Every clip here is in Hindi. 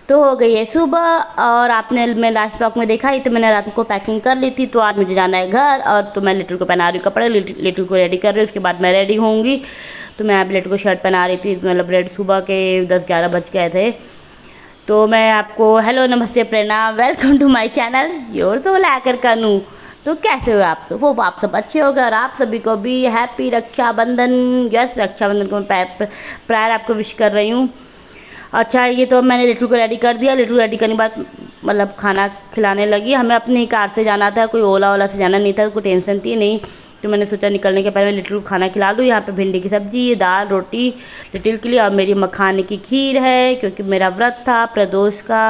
तो हो गई है सुबह। और आपने मैं लास्ट ब्लॉग में देखा ही तो मैंने रात को पैकिंग कर ली थी। तो आज मुझे जाना है घर और तो मैं लिटिल को पहना रही हूँ कपड़े, लिटिल को रेडी कर रही हूँ। उसके बाद मैं रेडी होंगी। तो मैं आप लिटिल को शर्ट पहना रही थी, मतलब रेड सुबह के 10-11 बज गए थे। तो मैं आपको हेलो नमस्ते प्रणाम, welcome to my channel your soul hacker Kanu. तो कैसे हो आप सब? वो आप सब अच्छे हो गए और आप सभी को भी हैप्पी रक्षाबंधन। यस, रक्षाबंधन को मैं प्रायर आपको विश कर रही हूँ। अच्छा, ये तो मैंने लिटू को रेडी कर दिया। लिटू रेडी करने के बाद मतलब खाना खिलाने लगी। हमें अपनी कार से जाना था, कोई ओला से जाना नहीं था, कोई टेंशन थी नहीं। तो मैंने सोचा निकलने के पहले मैं लिटू को खाना खिला दूँ। यहाँ पे भिंडी की सब्जी, दाल, रोटी लिटिल के लिए और मेरी मखाने की खीर है, क्योंकि मेरा व्रत था प्रदोष का।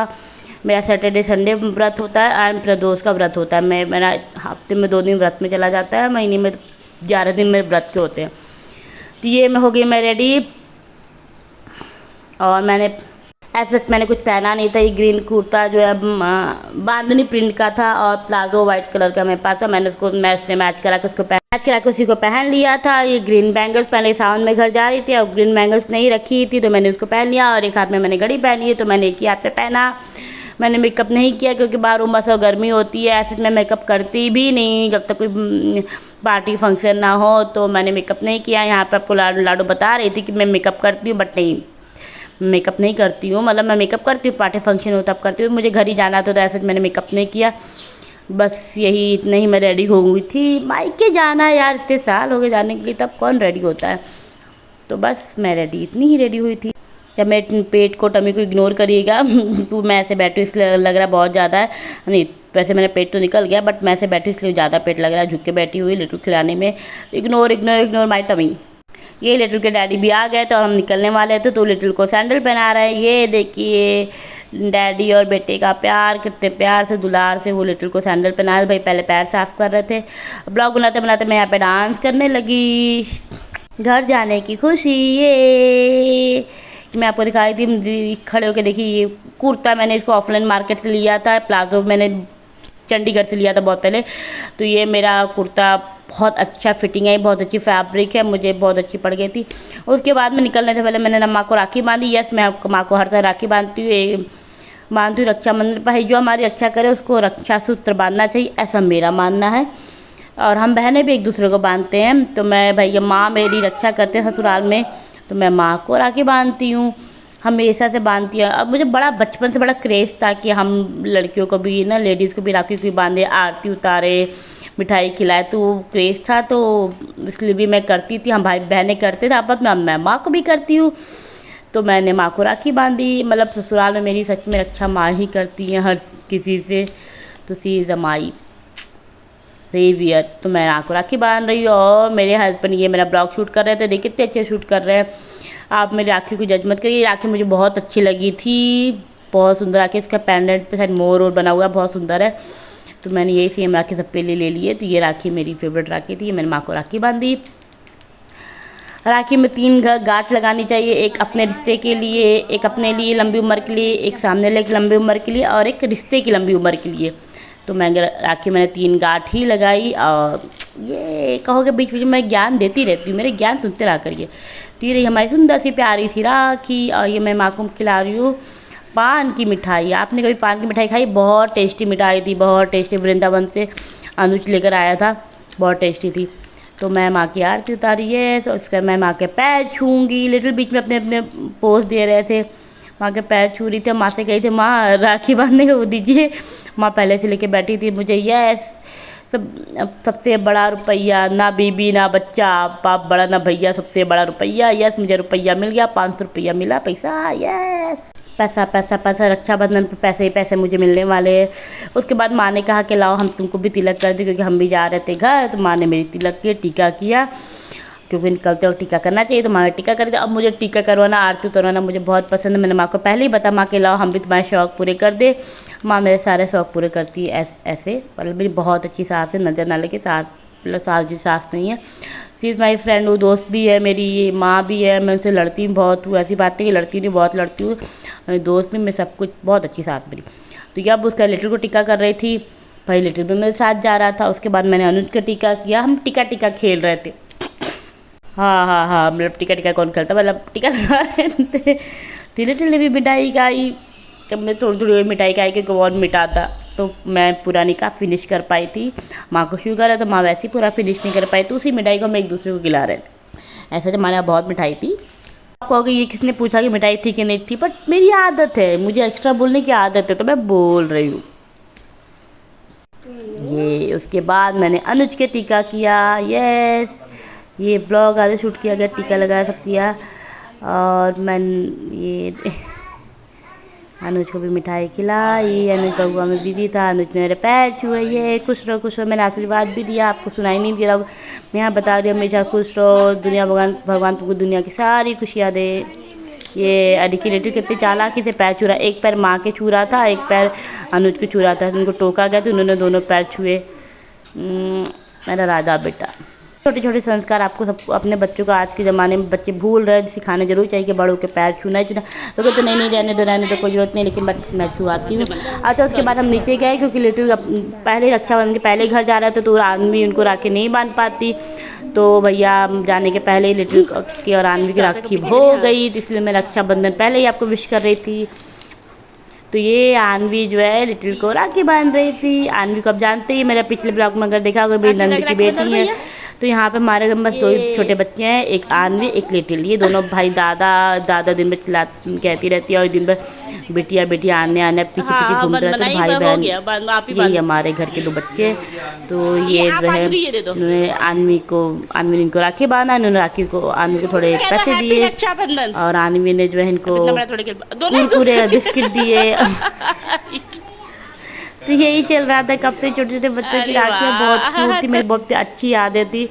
मेरा सैटरडे संडे व्रत होता है एंड प्रदोष का व्रत होता है। मेरा हफ्ते में 2 दिन व्रत में चला जाता है, महीने में 11 दिन मेरे व्रत के होते हैं। तो ये मैं हो गई मैं रेडी। और मैंने कुछ पहना नहीं था। ये ग्रीन कुर्ता जो है बांधनी प्रिंट का था और प्लाजो वाइट कलर का मेरे पास था। मैंने उसको मैच करा के उसी को पहन लिया था। ये ग्रीन बैंगल्स पहले सावन में घर जा रही थी और ग्रीन बैंगल्स नहीं रखी थी तो मैंने उसको पहन लिया। और एक हाथ में मैंने घड़ी पहनी है तो मैंने एक ही हाथ पे पहना। मैंने मेकअप नहीं किया क्योंकि बाहर उमस और गर्मी होती है। ऐसे मैं मेकअप करती भी नहीं जब तक कोई पार्टी फंक्शन ना हो, तो मैंने मेकअप नहीं किया। यहाँ पे आपको लाडो बता रही थी कि मैं मेकअप करती हूँ, बट नहीं, मेकअप नहीं करती हूँ। मतलब मैं मेकअप करती हूँ, पार्टी फंक्शन हो तब करती हूँ। मुझे घर ही जाना था तो ऐसे मैंने मेकअप नहीं किया। बस यही इतना ही मैं रेडी हो गई थी। मायके जाना है यार, इतने साल हो गए जाने के लिए, तब कौन रेडी होता है। तो बस मैं रेडी इतनी ही रेडी हुई थी। जब मैं पेट को टमी को इग्नोर करिएगा तो मैं ऐसे बैठी इसलिए लग रहा है बहुत ज़्यादा है। नहीं, वैसे मेरा पेट तो निकल गया बट मैं ऐसे बैठी इसलिए ज़्यादा पेट लग रहा है। झुक के बैठी हुई लिटू खिलाने में। Ignore my tummy. ये लिटिल के डैडी भी आ गए तो हम निकलने वाले थे। तो लिटिल को सैंडल पहना रहे हैं। ये देखिए डैडी और बेटे का प्यार, कितने प्यार से दुलार से वो लिटिल को सैंडल पहना रहे। भाई पहले पैर साफ कर रहे थे। ब्लॉग बनाते बनाते मैं यहाँ पे डांस करने लगी। घर जाने की खुशी ये मैं आपको दिखाई थी। खड़े होकर देखिए, ये कुर्ता मैंने इसको ऑफलाइन मार्केट से लिया था। प्लाजो मैंने चंडीगढ़ से लिया था बहुत पहले। तो ये मेरा कुर्ता बहुत अच्छा फिटिंग है, बहुत अच्छी फैब्रिक है, मुझे बहुत अच्छी पड़ गई थी। उसके बाद में निकलने से पहले मैंने माँ को राखी बांधी। यस, मैं माँ को हर तरह राखी बांधती हूँ। रक्षाबंधन भाई जो हमारी रक्षा करे उसको रक्षा सूत्र बांधना चाहिए, ऐसा मेरा मानना है। और हम बहनें भी एक दूसरे को बांधते हैं। तो मैं भैया माँ मेरी रक्षा करते हैं ससुराल में, तो मैं माँ को राखी बांधती हूँ, हमेशा से बांधती हूँ। अब मुझे बड़ा बचपन से बड़ा क्रेज़ था कि हम लड़कियों को भी ना, लेडीज़ को भी राखी को बांधे, आरती उतारे, मिठाई खिलाए। तो क्रेज़ था तो इसलिए भी मैं करती थी। हम भाई बहनें करते थे आपस में, अब मैं माँ को भी करती हूँ। तो मैंने माँ को राखी बांधी। मतलब ससुराल में मेरी सच में रक्षा माँ ही करती हैं हर किसी से। तो सी इज़ अ माई सेवियर। तो मैं माँ को राखी बांध रही हूँ और मेरे हस्बैंड ये मेरा ब्लॉग शूट कर रहे थे। देखिए कितने अच्छे शूट कर रहे हैं। आप मेरी राखी को जज मत करिए। राखी मुझे बहुत अच्छी लगी थी, बहुत सुंदर राखी। इसका पेंडेंट पे शायद मोर और बना हुआ है, बहुत सुंदर है। तो मैंने यही सेम राखी सबके लिए ले ली है। तो ये राखी मेरी फेवरेट राखी थी। मैंने माँ को राखी बांधी। राखी में 3 गांठ लगानी चाहिए, एक अपने रिश्ते के लिए, एक अपने लिए लंबी उम्र के लिए, एक सामने वाले की लंबी उम्र के लिए और एक रिश्ते की लंबी उम्र के लिए। तो मैं राखी मैंने 3 गांठ ही लगाई। और ये कहोगे बीच बीच में मैं ज्ञान देती रहती हूँ, मेरे ज्ञान सुनते रहा करिए। तो ये रही हमारी सुंदर सी प्यारी सी राखी। और ये मैं माँ को खिला रही हूँ पान की मिठाई। आपने कभी पान की मिठाई खाई? बहुत टेस्टी मिठाई थी, बहुत टेस्टी। वृंदावन से अनुज लेकर आया था, बहुत टेस्टी थी। तो मैं माँ की आरती उतारी है। तो इसका मैं माँ के पैर छूँगी। लिटिल बीच में अपने अपने पोज दे रहे थे, माँ के पैर छू रही थी। माँ से कही थी माँ राखी बांधने को दीजिए। माँ पहले से लेके बैठी थी। मुझे यस सबसे बड़ा रुपया, ना बीबी ना बच्चा, बाप बड़ा ना भैया, सबसे बड़ा रुपया। यस, मुझे रुपया मिल गया, 500 रुपया मिला, पैसा। यस, पैसा पैसा पैसा। रक्षाबंधन पे पैसे ही पैसे मुझे मिलने वाले हैं। उसके बाद माँ ने कहा कि लाओ हम तुमको भी तिलक कर दें, क्योंकि हम भी जा रहे थे घर। तो माँ ने मेरी तिलक किया, टीका किया, क्योंकि निकलते वक्त टीका करना चाहिए। तो माँ ने टीका कर दिया। अब मुझे टीका करवाना, आरती उतरवाना मुझे बहुत पसंद है। मैंने माँ को पहले ही बता माँ के लाओ हम भी तुम्हारे शौक़ पूरे कर दे। माँ मेरे सारे शौक़ पूरे करती है ऐसे। मतलब मेरी बहुत अच्छी सास है, नज़र ना लगे। सास जी सास नहीं है, सी इज़ माई फ्रेंड। वो दोस्त भी है मेरी, ये माँ भी है। मैं उनसे लड़ती हूँ बहुत हूँ, ऐसी बात है कि लड़ती नहीं, बहुत लड़ती हूँ। दोस्त भी, मैं सब कुछ, बहुत अच्छी सास मेरी। तो अब उसका लिटिल को टीका कर रही थी। भाई लिटिल भी मेरे साथ जा रहा था। उसके बाद मैंने अनुज का टीका किया। हम टीका खेल रहे थे। हाँ, मतलब टीका कौन खेलता, मतलब टीका लगा रहे थे। धीरे धीरे भी मिठाई खाई। तब मैं थोड़ी थोड़ी मिठाई खाई क्योंकि बहुत मीठा था, तो मैं पूरा नहीं खा फिनिश कर पाई थी। माँ को शुगर है तो माँ वैसे ही पूरा फिनिश नहीं कर पाई, तो उसी मिठाई को मैं एक दूसरे को खिला रहे थे। ऐसे तो हमारे यहाँ बहुत मिठाई थी। आप कहोगे ये किसने पूछा कि मिठाई थी कि नहीं थी, बट मेरी आदत है, मुझे एक्स्ट्रा बोलने की आदत है तो मैं बोल रही हूँ। ये उसके बाद मैंने अनुज के टीका किया। यस, ये ब्लॉग आधे शूट किया गया, टीका लगाया, सब किया। और मैं ये अनुज को भी मिठाई खिलाई। अनुज बगुआ में बिजी था, अनुज ने मेरे पैर छुए। ये खुश रहो, मैंने आशीर्वाद भी दिया, आपको सुनाई नहीं दे रहा, मैं यहाँ बता रही हूँ। हमेशा खुश रहो, दुनिया भगवान तुमको दुनिया की सारी खुशियाँ दे। ये अडी की रिलेटिव कितनी चालाकी से पैर छू रहा, एक पैर माँ के छू रहा था, एक पैर अनुज के छू रहा था। उनको टोका गया तो उन्होंने दोनों पैर छुए। मेरा राजा बेटा। छोटे छोटे संस्कार आपको सब अपने बच्चों को, आज के ज़माने में बच्चे भूल रहे हैं, सिखाने जरूर चाहिए कि बड़ों के पैर छूना ही छूना। तो कहते नहीं रहने दो कोई ज़रूरत नहीं, लेकिन मैं छुआती हूँ। अच्छा, उसके बाद हम नीचे गए क्योंकि लिटिल पहले रक्षाबंधन के पहले घर जा रहा था, तो आदमी उनको राखी नहीं बांध पाती, तो भैया जाने के पहले ही लिटिल की और आनवी की राखी हो गई, तो इसलिए मैं रक्षाबंधन पहले ही आपको विश कर रही थी। तो ये आनवी जो है लिटिल को राखी बांध रही थी। आनवी को आप जानते ही, मेरा पिछले ब्लॉग में अगर देखा होगा, मेरी नंद की बेटी है। तो यहाँ पे हमारे घर में दो छोटे बच्चे हैं, एक आनवी एक लिटिल। ये दोनों भाई दादा दिन में कहती रहती है, और दिन भर बेटिया आने पीछे घूमते रहते हैं। भाई बहन यही हमारे घर के दो बच्चे। तो ये जो है उन्होंने आनवी ने इनको राखी बांधा, इन्होंने आनवी को थोड़े पैसे दिए, और आनवी ने जो है इनको कुरकुरे बिस्किट दिए। तो यही चल रहा था कब से, छोटे छोटे बच्चों की राखियाँ बहुत क्यूट थी, मेरी बहुत अच्छी यादें थी।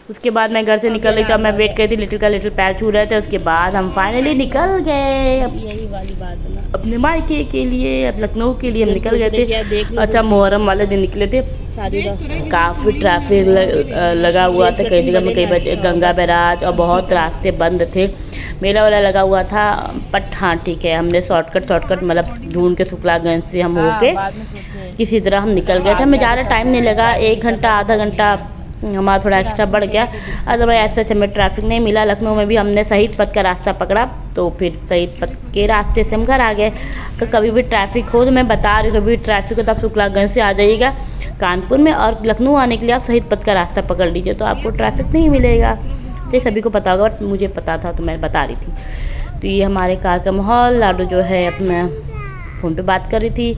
उसके बाद मैं घर से निकल रही थी, मैं वेट कर रही थी, लिटिल पैर छू रहे थे। उसके बाद हम फाइनली निकल गए यही वाली बात अपने मायके के लिए, अब लखनऊ के लिए हम निकल गए थे। अच्छा, मुहर्रम वाले दिन निकले थे, काफ़ी ट्रैफिक लगा हुआ था कई जगह में, कई गंगा बैराज, और बहुत रास्ते बंद थे। मेला वाला लगा हुआ था, बट हाँ ठीक है, हमने शॉर्टकट मतलब ढूंढ के शुक्लागंज से हम होके किसी तरह हम निकल गए थे। हमें ज़्यादा टाइम नहीं लगा, 1 घंटा आधा घंटा हमारा थोड़ा एक्स्ट्रा बढ़ गया। अदरवाइज ऐसा हमें ट्रैफिक नहीं मिला। लखनऊ में भी हमने शहीद पथ का रास्ता पकड़ा, तो फिर शहीद पथ के रास्ते से हम घर आ गए। तो कभी भी ट्रैफिक हो, तो मैं बता रही हूँ, कभी भी ट्रैफिक हो तो आप शुक्लागंज से आ जाइएगा कानपुर में, और लखनऊ आने के लिए आप शहीद पथ का रास्ता पकड़ लीजिए, तो आपको ट्रैफिक नहीं मिलेगा। तो सभी को पता होगा, बट मुझे पता था तो मैं बता रही थी। तो ये हमारे कार का माहौल। लाडो जो है अपना फ़ोन पे बात कर रही थी,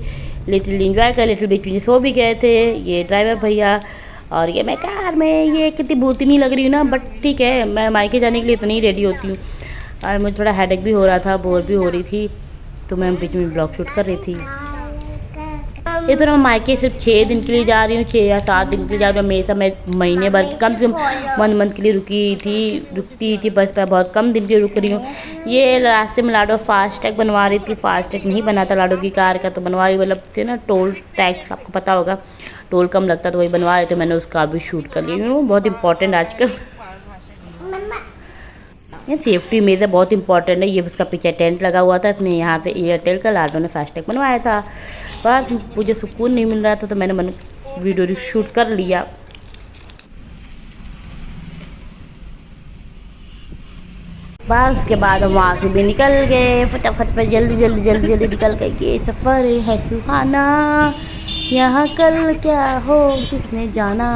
लिटिल इंजॉय कर, लिटिल बीच में सो भी गए थे। ये ड्राइवर भैया, और ये मैं कार में, ये कितनी भूती नहीं लग रही हूँ ना, बट ठीक है, मैं मायके जाने के लिए इतनी रेडी होती हूँ। और मुझे थोड़ा हेडेक भी हो रहा था, बोर भी हो रही थी, तो मैं बीच में ब्लॉग शूट कर रही थी। ये तो मैं मायके सिर्फ 6 दिन के लिए जा रही हूँ, 6 या 7 दिन के लिए जा रही हूँ। हमेशा मैं महीने भर कम से कम 1 मंथ के लिए रुकती थी, बस मैं बहुत कम दिन के लिए रुक रही हूँ। ये रास्ते में लाडो फास्टैग बनवा रही थी, फास्टैग नहीं बना था लाडो की कार का, तो बनवा रही, मतलब से ना टोल टैक्स, आपको पता होगा टोल कम लगता, तो वही बनवा रहे थे। मैंने उसका भी शूट कर लिया, बहुत इंपॉर्टेंट आजकल ये सेफ्टी मेजर बहुत इंपॉर्टेंट है। ये उसका पीछे टेंट लगा हुआ था, इसमें यहाँ पे एयरटेल का लाडो ने फास्टैग बनवाया था। बस मुझे सुकून नहीं मिल रहा था, तो मैंने वीडियो शूट कर लिया। बस उसके बाद हम वहाँ से भी निकल गए फटाफट पर, जल्दी निकल गए। ये सफ़र है सुहाना, यहाँ कल क्या हो किसने जाना।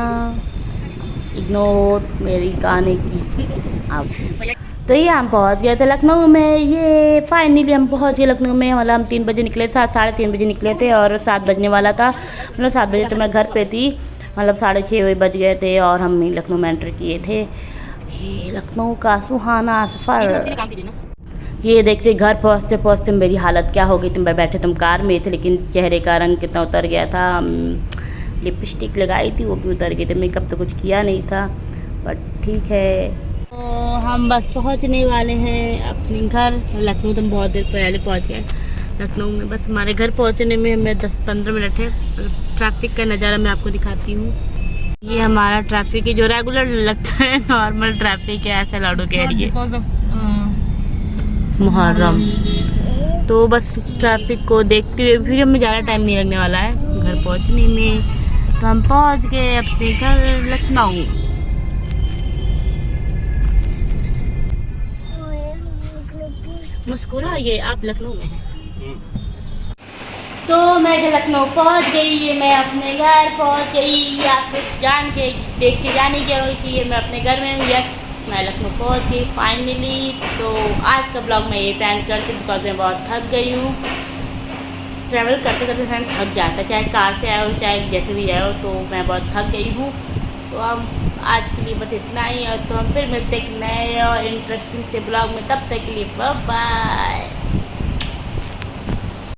इग्नोर मेरी गाने की आप। तो ये हम पहुंच गए थे लखनऊ में। ये फाइनली हम पहुंच गए लखनऊ में। मतलब हम 3 बजे निकले, 3:30 बजे निकले थे, और 7 बजने वाला था। मतलब 7 बजे तो मैं घर पे थी, मतलब 6:30 बज गए थे, और हम लखनऊ में एंटर किए थे। ये लखनऊ का सुहाना सफ़र। ये देखते घर पहुँचते मेरी हालत क्या हो गई थी। मैं बैठे तुम कार में थे, लेकिन चेहरे का रंग कितना उतर गया था। लिपस्टिक लगाई थी, वो भी उतर गई थी। मेकअप तो कुछ किया नहीं था, बट ठीक है। तो हम बस पहुंचने वाले हैं अपने घर। लखनऊ तो हम बहुत देर पहले पहुंच गए। लखनऊ में बस हमारे घर पहुंचने में हमें 10-15 मिनट है। ट्रैफिक का नज़ारा मैं आपको दिखाती हूँ। ये हमारा ट्रैफिक है जो रेगुलर लगता है, नॉर्मल ट्रैफिक है, ऐसा लाडो कह रही है, मुहर्रम। तो बस इस ट्रैफिक को देखते हुए फिर हमें ज़्यादा टाइम नहीं लगने वाला है घर पहुँचने में। तो हम पहुँच गए अपने घर लखनऊ। मुस्कुराइए, आप लखनऊ में हैं। तो मैं लखनऊ पहुंच गई, ये मैं अपने घर पहुंच गई। आप जान के देख के जाने क्या हो कि ये मैं अपने घर में हूँ। यस, मैं लखनऊ पहुंच गई फाइनली। तो आज का ब्लॉग मैं ये प्लान करती हूँ बिकॉज मैं बहुत थक गई हूँ। ट्रैवल करते करते इंसान थक जाता है, चाहे कार से आए हो चाहे जैसे भी आए हो। तो मैं बहुत थक गई हूँ। तो हम आज के लिए बस इतना ही, और तो हम फिर मिलते एक नए और इंटरेस्टिंग से ब्लॉग में। तब तक के लिए बाय बाय।